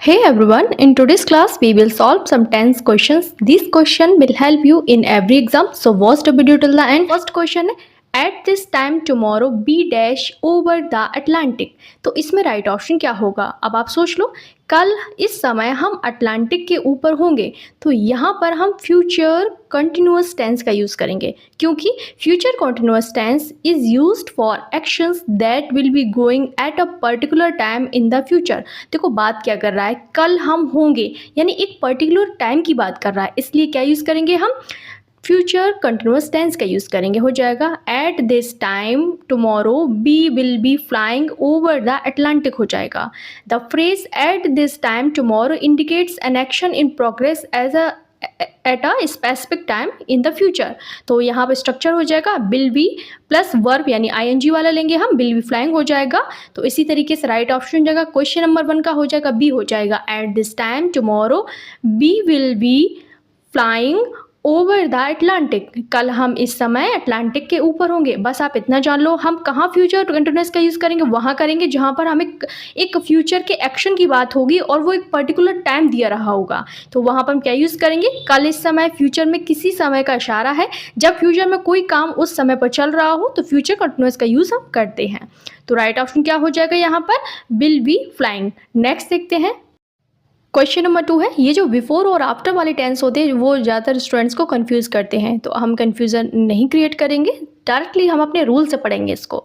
Hey everyone, in today's class we will solve some tense questions. This question will help you in every exam. So watch the video till the end. First question है at this time tomorrow be dash over the Atlantic. तो इसमें right option क्या होगा? अब आप सोच लो, कल इस समय हम अटलांटिक के ऊपर होंगे, तो यहाँ पर हम फ्यूचर कंटिन्यूअस टेंस का यूज़ करेंगे, क्योंकि future continuous tense is used for actions that will be going at a particular time in the future. देखो बात क्या कर रहा है, कल हम होंगे यानी एक पर्टिकुलर टाइम की बात कर रहा है, इसलिए क्या यूज़ करेंगे हम? फ्यूचर कंटिन्यूअस टेंस का यूज़ करेंगे। हो जाएगा at this time tomorrow B will be flying over the Atlantic हो जाएगा। The phrase at this time tomorrow indicates an action in progress as a at a specific time in the future. तो यहाँ पर structure हो जाएगा will be plus verb यानी ING वाला लेंगे हम, विल बी फ्लाइंग हो जाएगा। तो इसी तरीके से राइट ऑप्शन हो जाएगा क्वेश्चन नंबर 1 का हो जाएगा बी हो जाएगा at this time tomorrow B will be flying over the Atlantic. कल हम इस समय अटलांटिक के ऊपर होंगे। बस आप इतना जान लो, हम कहाँ फ्यूचर कंटिन्यूअस का यूज़ करेंगे? वहाँ करेंगे जहाँ पर हमें एक फ्यूचर के एक्शन की बात होगी और वो एक पर्टिकुलर टाइम दिया रहा होगा। तो वहाँ पर हम क्या यूज़ करेंगे? कल इस समय फ्यूचर में किसी समय का इशारा है, जब फ्यूचर में कोई काम उस समय पर चल रहा हो तो फ्यूचर कंटिन्यूअस का यूज़ हम करते हैं। तो राइट ऑप्शन क्या हो जाएगा यहाँ पर? Will be flying. नेक्स्ट देखते हैं क्वेश्चन नंबर 2 है, ये जो बिफोर और आफ्टर वाले टेंस होते हैं वो ज़्यादातर स्टूडेंट्स को कंफ्यूज करते हैं, तो हम कंफ्यूजन नहीं क्रिएट करेंगे, डायरेक्टली हम अपने रूल से पढ़ेंगे इसको।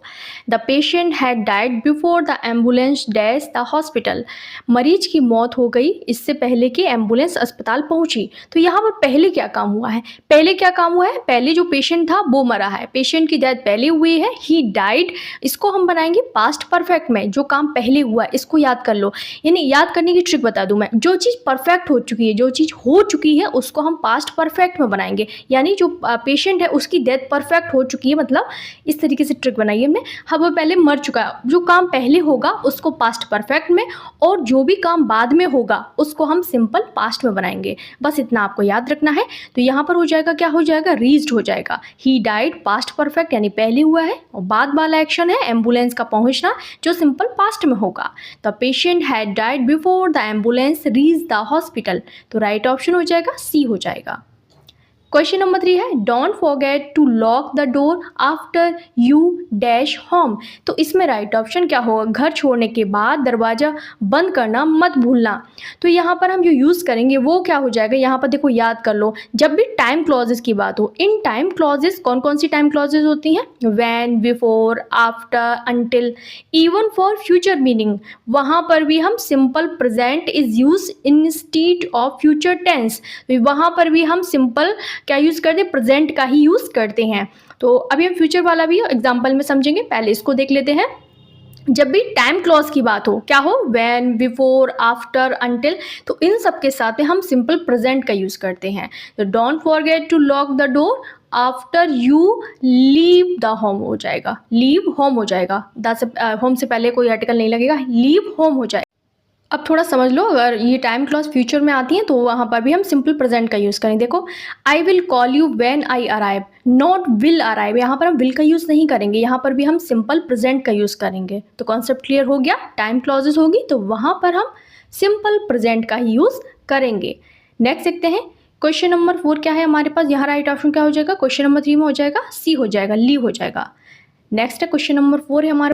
The patient had died before the ambulance dash the hospital. मरीज की मौत हो गई इससे पहले कि एम्बुलेंस अस्पताल पहुंची। तो यहाँ पर पहले क्या काम हुआ है? पहले क्या काम हुआ है? पहले जो पेशेंट था वो मरा है, पेशेंट की डेथ पहले हुई है, ही डाइड। इसको हम बनाएंगे पास्ट परफेक्ट में, जो काम पहले हुआ है इसको याद कर लो। यानी याद करने की ट्रिक बता दूं मैं, जो चीज़ परफेक्ट हो चुकी है, जो चीज़ हो चुकी है उसको हम पास्ट परफेक्ट में बनाएंगे। यानी जो पेशेंट है उसकी डेथ परफेक्ट हो चुकी है, मतलब इस तरीके से ट्रिक बनाई हमने। अब वो पहले मर चुका है, जो काम पहले होगा उसको पास्ट परफेक्ट में, और जो भी काम बाद में होगा उसको हम सिंपल पास्ट में बनाएंगे। बस इतना आपको याद रखना है। तो यहाँ पर हो जाएगा, क्या हो जाएगा? रीच्ड हो जाएगा। ही डाइड पास्ट परफेक्ट यानी पहले हुआ है, और बाद वाला एक्शन है एम्बुलेंस का पहुंचना, जो सिंपल पास्ट में होगा। The patient had died before the ambulance reach the hospital. तो राइट ऑप्शन हो जाएगा सी हो जाएगा। क्वेश्चन नंबर 3 है, don't forget to lock the door after you dash home. तो इसमें राइट ऑप्शन क्या होगा? घर छोड़ने के बाद दरवाज़ा बंद करना मत भूलना। तो यहाँ पर हम जो यूज़ करेंगे वो क्या हो जाएगा? यहाँ पर देखो याद कर लो, जब भी टाइम क्लॉजेस की बात हो, इन टाइम क्लॉजेस कौन कौन सी टाइम क्लॉजेस होती हैं? When, before, after, until, even for future meaning, वहाँ पर भी हम simple present is use instead of future tense. तो वहाँ पर भी हम सिंपल क्या यूज़ करते हैं? प्रेजेंट का ही यूज़ करते हैं। तो अभी हम फ्यूचर वाला भी एग्जाम्पल में समझेंगे, पहले इसको देख लेते हैं। जब भी टाइम क्लॉज की बात हो, क्या हो? व्हेन, बिफोर, आफ्टर, अंटिल, तो इन सब के साथ में हम सिंपल प्रेजेंट का यूज़ करते हैं। तो don't forget to lock the door after you leave the home हो जाएगा, लीव होम हो जाएगा। होम से पहले कोई आर्टिकल नहीं लगेगा, लीव होम हो जाएगा। अब थोड़ा समझ लो, अगर ये टाइम क्लॉज फ्यूचर में आती हैं तो वहाँ पर भी हम सिंपल प्रेजेंट का यूज़ करें। देखो, I will call you when I arrive, not will arrive, यहाँ पर हम विल का यूज़ नहीं करेंगे, यहाँ पर भी हम सिंपल प्रेजेंट का यूज़ करेंगे। तो कॉन्सेप्ट क्लियर हो गया? टाइम क्लॉजेस होगी तो वहाँ पर हम सिंपल प्रेजेंट का ही यूज़ करेंगे। नेक्स्ट देखते हैं क्वेश्चन नंबर 4 क्या है हमारे पास। यहाँ राइट ऑप्शन क्या हो जाएगा? क्वेश्चन नंबर 3 में हो जाएगा सी हो जाएगा, लीव हो जाएगा। नेक्स्ट है क्वेश्चन नंबर 4 है हमारे।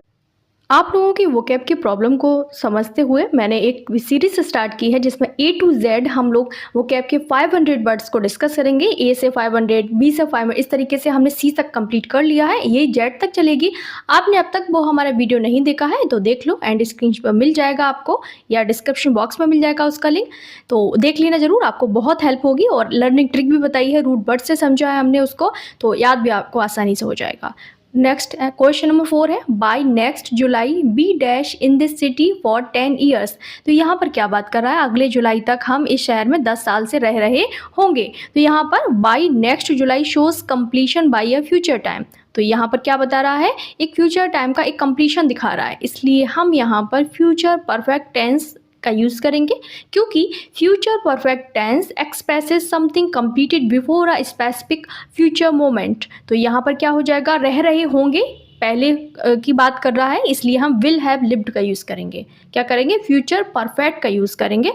आप लोगों की वोकैब की प्रॉब्लम को समझते हुए मैंने एक सीरीज स्टार्ट की है, जिसमें ए टू जेड हम लोग वोकैब के 500 वर्ड्स को डिस्कस करेंगे। ए से 500, बी से 500, इस तरीके से हमने सी तक कंप्लीट कर लिया है, ये जेड तक चलेगी। आपने अब तक वो हमारा वीडियो नहीं देखा है तो देख लो, एंड स्क्रीन पर मिल जाएगा आपको, या डिस्क्रिप्शन बॉक्स में मिल जाएगा उसका लिंक, तो देख लेना ज़रूर, आपको बहुत हेल्प होगी। और लर्निंग ट्रिक भी बताई है, रूट वर्ड से समझा है हमने उसको, तो याद भी आपको आसानी से हो जाएगा। नेक्स्ट क्वेश्चन नंबर 4 है, by next July B dash in this city for 10 years. तो यहाँ पर क्या बात कर रहा है? अगले जुलाई तक हम इस शहर में 10 साल से रह रहे होंगे। तो यहाँ पर by next July shows completion by a future time. तो यहाँ पर क्या बता रहा है? एक फ्यूचर टाइम का एक कंप्लीशन दिखा रहा है, इसलिए हम यहाँ पर फ्यूचर परफेक्ट टेंस का यूज़ करेंगे, क्योंकि future perfect tense expresses something completed before a specific future moment. तो यहाँ पर क्या हो जाएगा? रह रहे होंगे पहले की बात कर रहा है, इसलिए हम विल हैव लिव्ड का यूज़ करेंगे। क्या करेंगे? फ्यूचर परफेक्ट का यूज़ करेंगे।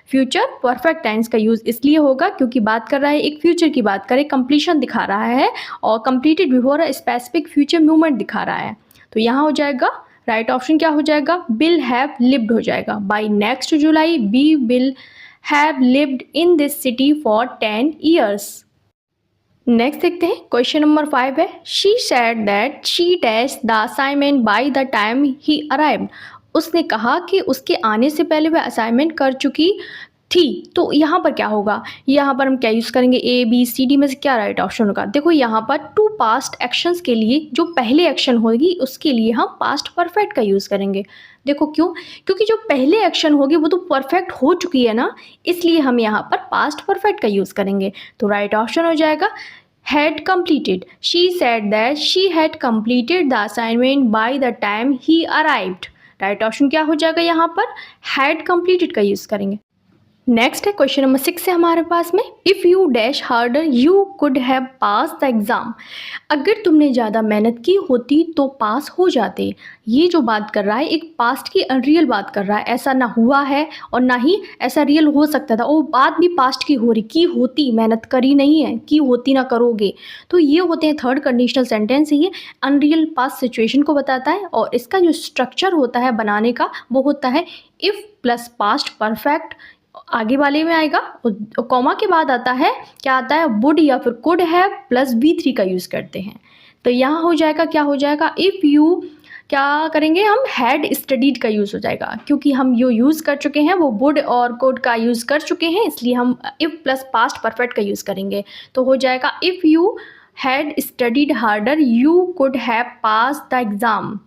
फ्यूचर परफेक्ट टेंस का यूज़ इसलिए होगा क्योंकि बात कर रहा है, एक फ्यूचर की बात करें, कंप्लीशन दिखा रहा है और completed before a specific future movement दिखा रहा है। तो यहाँ हो जाएगा राइट ऑप्शन क्या हो जाएगा? विल हैव लिव्ड हो जाएगा। By next July we will have lived in this city for 10 years. Next देखते हैं, क्वेश्चन नंबर 5 है, she said that she dash the assignment by the time he arrived. उसने कहा कि उसके आने से पहले वह असाइनमेंट कर चुकी थी। तो यहाँ पर क्या होगा? यहाँ पर हम क्या यूज़ करेंगे? ए बी सी डी में से क्या राइट ऑप्शन होगा? देखो यहाँ पर टू पास्ट एक्शंस के लिए जो पहले एक्शन होगी उसके लिए हम पास्ट परफेक्ट का यूज़ करेंगे। देखो क्यों? क्योंकि जो पहले एक्शन होगी वो तो परफेक्ट हो चुकी है ना, इसलिए हम यहाँ पर पास्ट परफेक्ट का यूज़ करेंगे। तो राइट ऑप्शन हो जाएगा had completed. She said that she had completed the assignment by the time he arrived. Right option क्या हो जाएगा? यहाँ पर had completed का यूज़ करेंगे। नेक्स्ट है क्वेश्चन नंबर 6 है हमारे पास में, if you dash harder you could have pass the exam. अगर तुमने ज़्यादा मेहनत की होती तो पास हो जाते। ये जो बात कर रहा है एक पास्ट की अनरियल बात कर रहा है, ऐसा ना हुआ है और ना ही ऐसा रियल हो सकता था। वो बात भी पास्ट की हो रही, की होती, मेहनत करी नहीं है, की होती ना करोगे। तो ये होते हैं थर्ड कंडीशनल सेंटेंस। ये अनरियल पास्ट सिचुएशन को बताता है और इसका जो स्ट्रक्चर होता है बनाने का वो होता है इफ़ प्लस पास्ट परफेक्ट, आगे वाले में आएगा और कॉमा के बाद आता है क्या आता है? वुड या फिर कुड हैव प्लस V3 का यूज़ करते हैं। तो यहाँ हो जाएगा क्या हो जाएगा? इफ़ यू क्या करेंगे हम? हैड स्टडीड का यूज़ हो जाएगा, क्योंकि हम जो यूज़ कर चुके हैं वो वुड और कुड का यूज़ कर चुके हैं, इसलिए हम इफ़ प्लस पास्ट परफेक्ट का यूज़ करेंगे। तो हो जाएगा if you had studied harder you could have pass the exam.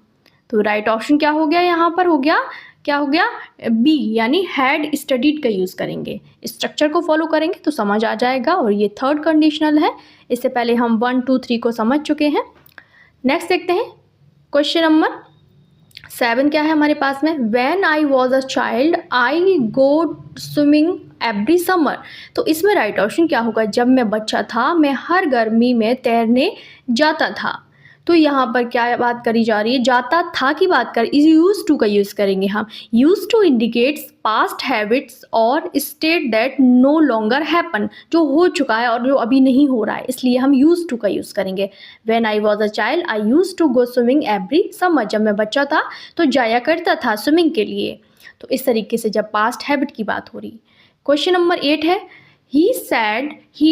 तो राइट ऑप्शन क्या हो गया? यहाँ पर हो गया क्या हो गया? बी, यानी हैड स्टडीड का यूज़ करेंगे। स्ट्रक्चर को फॉलो करेंगे तो समझ आ जाएगा और ये थर्ड कंडीशनल है। इससे पहले हम 1 2 3 को समझ चुके हैं। नेक्स्ट देखते हैं क्वेश्चन नंबर 7 क्या है हमारे पास में, when I was a child I go swimming every summer. तो इसमें राइट ऑप्शन क्या होगा? जब मैं बच्चा था मैं हर गर्मी में तैरने जाता था। तो यहाँ पर क्या बात करी जा रही है? जाता था की बात कर, इज यूज टू का यूज़ करेंगे हम। Use to indicates past habits और state that no longer happen, जो हो चुका है और जो अभी नहीं हो रहा है, इसलिए हम यूज टू का यूज़ करेंगे। When I was a child I use to go swimming every summer. जब मैं बच्चा था तो जाया करता था स्विमिंग के लिए। तो इस तरीके से जब पास्ट हैबिट की बात हो रही। क्वेश्चन नंबर 8 है, he said he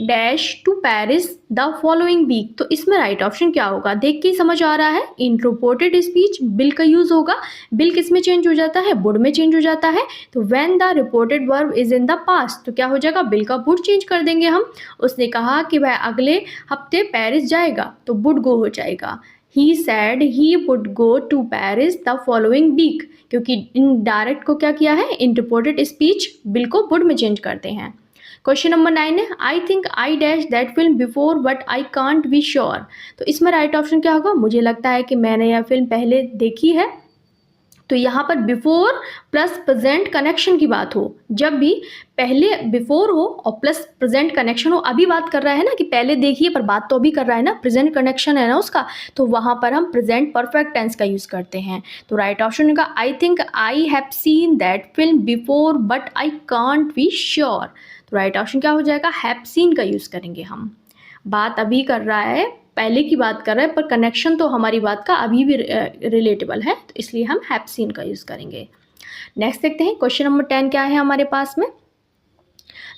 dash to Paris the following week। तो इसमें राइट ऑप्शन क्या होगा? देख के ही समझ आ रहा है, इन रिपोर्टेड स्पीच बिल का यूज़ होगा। बिल किस में चेंज हो जाता है? वुड में चेंज हो जाता है। तो when the reported verb is in the past, तो क्या हो जाएगा? बिल का वुड चेंज कर देंगे हम। उसने कहा कि वह अगले हफ्ते पेरिस जाएगा, तो वुड गो हो जाएगा। He said he would go to Paris the following week, क्योंकि इन डायरेक्ट को क्या किया है? इन रिपोर्टेड स्पीच बिल को वुड में चेंज करते हैं। क्वेश्चन नंबर 9 है, I think I dash that film before but I can't be sure. तो इसमें राइट ऑप्शन क्या होगा? मुझे लगता है कि मैंने यह फिल्म पहले देखी है। तो यहाँ पर बिफोर प्लस प्रेजेंट कनेक्शन की बात हो, जब भी पहले बिफोर हो और प्लस प्रेजेंट कनेक्शन हो, अभी बात कर रहा है ना कि पहले देखिए, पर बात तो अभी कर रहा है ना, प्रेजेंट कनेक्शन है ना उसका, तो वहाँ पर हम प्रेजेंट परफेक्ट टेंस का यूज़ करते हैं। तो राइट ऑप्शन होगा I think I have seen that film before but I can't be sure. तो राइट ऑप्शन क्या हो जाएगा? हैव सीन का यूज़ करेंगे हम। बात अभी कर रहा है, पहले की बात कर रहा है, पर कनेक्शन तो हमारी बात का अभी भी रिलेटेबल है, तो इसलिए हम हैव सीन का यूज़ करेंगे। नेक्स्ट देखते हैं क्वेश्चन नंबर 10 क्या है हमारे पास में,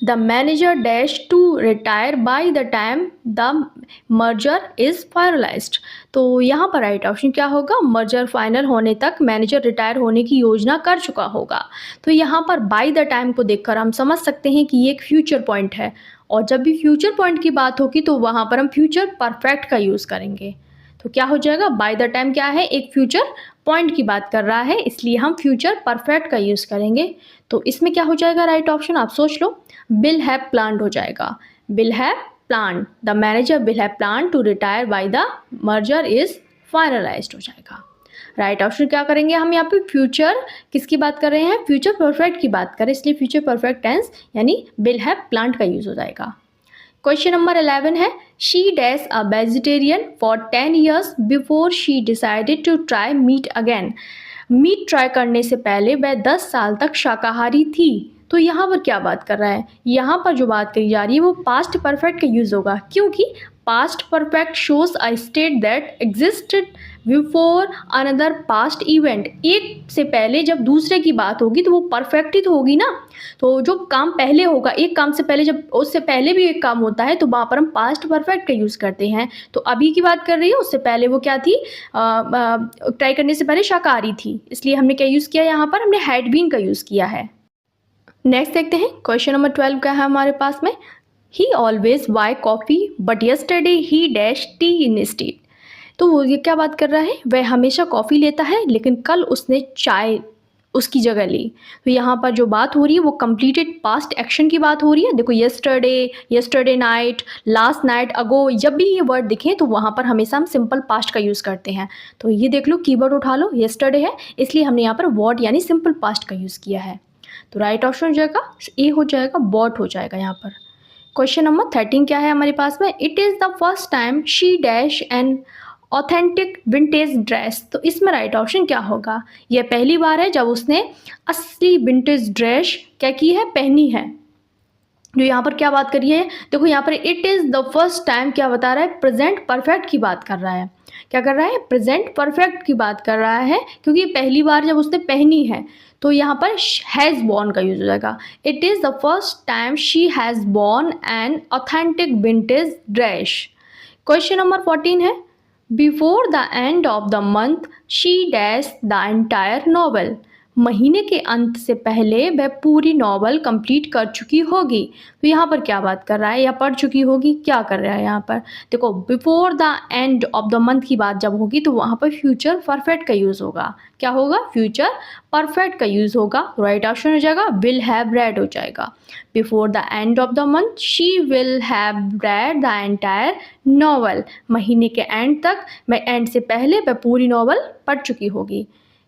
the manager dash to retire by the time the merger is finalised. तो यहाँ पर राइट ऑप्शन क्या होगा? मर्जर फाइनल होने तक मैनेजर रिटायर होने की योजना कर चुका होगा। तो यहाँ पर बाय द टाइम को देखकर हम समझ सकते हैं कि ये एक फ्यूचर पॉइंट है, और जब भी फ्यूचर पॉइंट की बात होगी तो वहाँ पर हम फ्यूचर परफेक्ट का यूज़ करेंगे। तो क्या हो जाएगा? बाय द टाइम क्या है? एक फ्यूचर पॉइंट की बात कर रहा है, इसलिए हम फ्यूचर परफेक्ट का यूज़ करेंगे। तो इसमें क्या हो जाएगा राइट ऑप्शन? आप सोच लो, विल हैव प्लान्ड हो जाएगा। Will have planned, the manager will have planned to retire by the merger is finalised हो जाएगा। राइट ऑप्शन क्या करेंगे हम? यहाँ पे फ्यूचर किसकी बात कर रहे हैं? फ्यूचर परफेक्ट की बात करें, इसलिए फ्यूचर परफेक्ट टेंस यानी विल हैव प्लान्ड का यूज़ हो जाएगा। क्वेश्चन नंबर 11 है she dash a vegetarian for 10 years before she decided to try meat again. Meat try करने से पहले वह 10 साल तक शाकाहारी थी। तो यहाँ पर क्या बात कर रहा है, यहाँ पर जो बात करी जा रही है वो पास्ट परफेक्ट का यूज़ होगा, क्योंकि past perfect shows a state that existed before another past event. एक से पहले जब दूसरे की बात होगी तो वो परफेक्ट ही तो होगी ना। तो जो काम पहले होगा, एक काम से पहले जब उससे पहले भी एक काम होता है तो वहाँ पर हम पास्ट परफेक्ट का यूज़ करते हैं। तो अभी की बात कर रही है, उससे पहले वो क्या थी, ट्राई करने से पहले शाकाहारी थी, इसलिए हमने क्या यूज़ किया, यहाँ पर हमने हैड बीन का यूज़ किया है। नेक्स्ट देखते हैं क्वेश्चन नंबर 12 क्या है हमारे पास में। He always buy coffee but yesterday he dash tea instead. तो वो ये क्या बात कर रहा है, वह हमेशा कॉफ़ी लेता है लेकिन कल उसने चाय उसकी जगह ली। तो यहाँ पर जो बात हो रही है वो कंप्लीटेड पास्ट एक्शन की बात हो रही है। देखो yesterday, yesterday night, last night, ago, जब भी ये वर्ड दिखें तो वहाँ पर हमेशा हम सिंपल पास्ट का यूज़ करते हैं। तो ये देख लो, कीवर्ड उठा लो, यस्टरडे है इसलिए हमने यहाँ पर वॉट यानी सिंपल पास्ट का यूज़ किया है। तो राइट ऑप्शन हो जाएगा ए, हो जाएगा बॉट हो जाएगा यहाँ पर। क्वेश्चन नंबर 13 क्या है हमारे पास में। It is the first time she dash an authentic vintage dress. तो इसमें राइट ऑप्शन क्या होगा, यह पहली बार है जब उसने असली विंटेज ड्रेस क्या की है, पहनी है। जो यहाँ पर क्या बात करी है, देखो यहाँ पर it is the first time क्या बता रहा है, प्रेजेंट परफेक्ट की बात कर रहा है। क्या कर रहा है, प्रेजेंट परफेक्ट की बात कर रहा है, क्योंकि पहली बार जब उसने पहनी है तो यहाँ पर हैज़ बॉर्न का यूज हो जाएगा। It is the first time she has born an authentic vintage dress. Question number 14 है before the end of the month she dash the entire novel. महीने के अंत से पहले वह पूरी नॉवल कंप्लीट कर चुकी होगी। तो यहाँ पर क्या बात कर रहा है, या पढ़ चुकी होगी, क्या कर रहा है यहाँ पर। देखो before the end of the month की बात जब होगी तो वहाँ पर फ्यूचर परफेक्ट का यूज़ होगा। क्या होगा, फ्यूचर परफेक्ट का यूज़ होगा। राइट ऑप्शन हो जाएगा विल हैव रेड हो जाएगा। Before the end of the month she will have read the entire novel. महीने के एंड तक, मैं एंड से पहले वह पूरी नॉवल पढ़ चुकी होगी।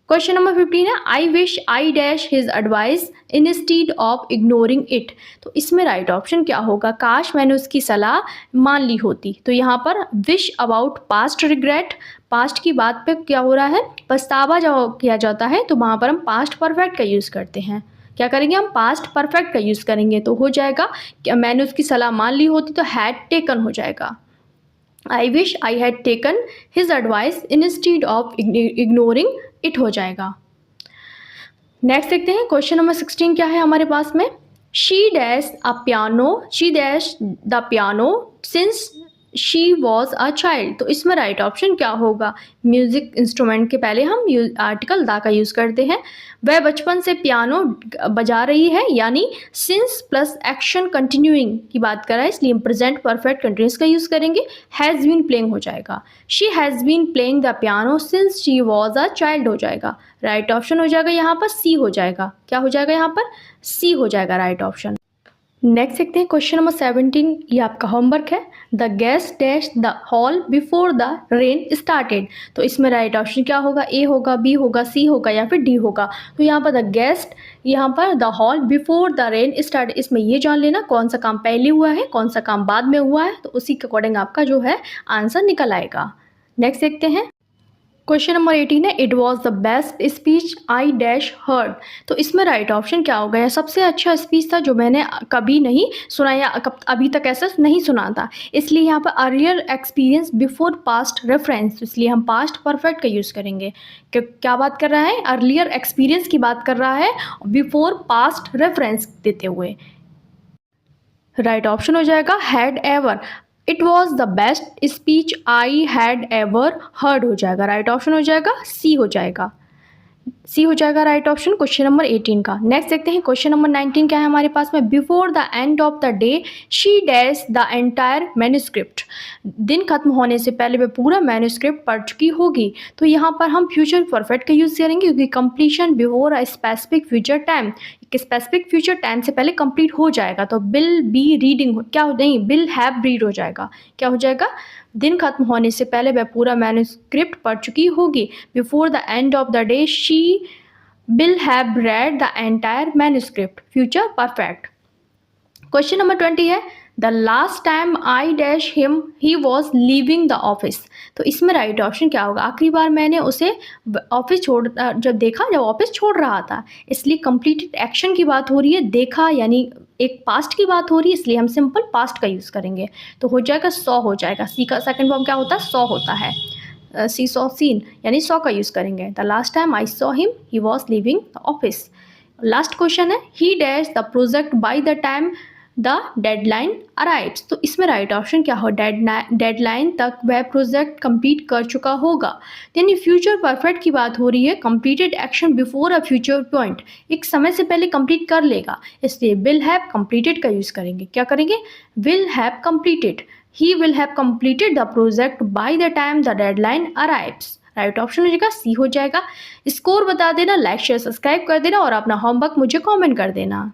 क्वेश्चन नंबर 15 है I wish I dash his advice instead of ignoring it. तो इसमें राइट ऑप्शन क्या होगा, काश मैंने उसकी सलाह मान ली होती। तो यहाँ पर wish about past regret, past की बात पे क्या हो रहा है, पछतावा जब किया जाता है तो वहाँ पर हम पास्ट परफेक्ट का यूज़ करते हैं। क्या करेंगे, हम पास्ट परफेक्ट का यूज़ करेंगे। तो हो जाएगा कि मैंने उसकी सलाह मान ली होती, तो हैड टेकन हो जाएगा। I wish I had taken his advice instead of ignoring it हो जाएगा। नेक्स्ट देखते हैं क्वेश्चन नंबर 16 क्या है हमारे पास में। She dash a piano, she dash the piano since she was a child. तो इसमें राइट ऑप्शन क्या होगा, म्यूजिक इंस्ट्रूमेंट के पहले हम आर्टिकल दा का यूज़ करते हैं। वह बचपन से पियानो बजा रही है, यानी सिंस प्लस एक्शन कंटिन्यूइंग की बात कर रहा है, इसलिए हम प्रेजेंट परफेक्ट कंटिन्यूस का यूज़ करेंगे। हैज़ बीन प्लेइंग हो जाएगा, she has been playing the piano since she was a child हो जाएगा। राइट ऑप्शन हो जाएगा यहाँ पर सी हो जाएगा। क्या हो जाएगा यहाँ पर, सी हो जाएगा राइट ऑप्शन। नेक्स्ट देखते हैं क्वेश्चन नंबर 17, ये आपका होमवर्क है। The guest dash the hall before the rain started. तो इसमें राइट ऑप्शन क्या होगा, ए होगा, बी होगा, सी होगा या फिर डी होगा। तो यहाँ पर द गेस्ट, यहाँ पर the hall before the rain start, इसमें ये जान लेना कौन सा काम पहले हुआ है, कौन सा काम बाद में हुआ है, तो उसी के अकॉर्डिंग आपका जो है आंसर निकल आएगा। नेक्स्ट देखते हैं क्वेश्चन नंबर 18 है it was the best speech I dash heard. तो इसमें राइट ऑप्शन क्या होगा, यह सबसे अच्छा स्पीच था जो मैंने कभी नहीं सुना या अभी तक ऐसा नहीं सुना था। इसलिए यहाँ पर earlier experience before past reference, इसलिए हम पास्ट परफेक्ट का यूज़ करेंगे। क्या बात कर रहा है, अर्लियर एक्सपीरियंस की बात कर रहा है बिफोर पास्ट रेफरेंस देते हुए। राइट ऑप्शन हो जाएगा had ever. It was the best speech I had ever heard हो जाएगा। राइट ऑप्शन हो जाएगा सी हो जाएगा, सी हो जाएगा राइट ऑप्शन क्वेश्चन नंबर 18 का। नेक्स्ट देखते हैं क्वेश्चन नंबर 19 क्या है हमारे पास में। Before the end of the day she dash the entire manuscript. दिन खत्म होने से पहले वह पूरा मैन्यूस्क्रिप्ट पढ़ चुकी होगी। तो यहाँ पर हम फ्यूचर परफेक्ट का यूज़ करेंगे, क्योंकि completion before a specific future time, specific future time से पहले कंप्लीट हो जाएगा। तो बिल बी रीडिंग, क्या हो, नहीं, बिल हैव रीड हो जाएगा। क्या हो जाएगा, दिन खत्म होने से पहले वह पूरा मैन्यूस्क्रिप्ट पढ़ चुकी होगी। Before the end of the day she will have read the entire manuscript, future perfect. Question number 20 है the last time I dash him he was leaving the office. तो इसमें राइट ऑप्शन क्या होगा, आखिरी बार मैंने उसे ऑफिस जब देखा जब ऑफिस छोड़ रहा था, इसलिए कंप्लीटेड एक्शन की बात हो रही है, देखा यानी एक पास्ट की बात हो रही है, इसलिए हम सिंपल पास्ट का यूज़ करेंगे। तो हो जाएगा सॉ हो जाएगा, सी का सेकंड फॉर्म क्या होता है, सॉ होता है। सी सॉ सीन यानी सॉ का यूज़ करेंगे। The last time I saw him he was leaving the office. Last question है he dash the project by the time the deadline arrives. तो इसमें राइट ऑप्शन क्या हो, डेडलाइन तक वह प्रोजेक्ट कंप्लीट कर चुका होगा। यानी फ्यूचर परफेक्ट की बात हो रही है, completed action before a future point, एक समय से पहले कंप्लीट कर लेगा, इसलिए विल हैव कंप्लीटेड का यूज़ करेंगे। क्या करेंगे, will have completed, he will have completed the project by the time the deadline arrives. Right option हो जाएगा सी हो जाएगा। स्कोर बता देना, लाइक शेयर सब्सक्राइब कर देना और अपना होमवर्क मुझे कमेंट कर देना।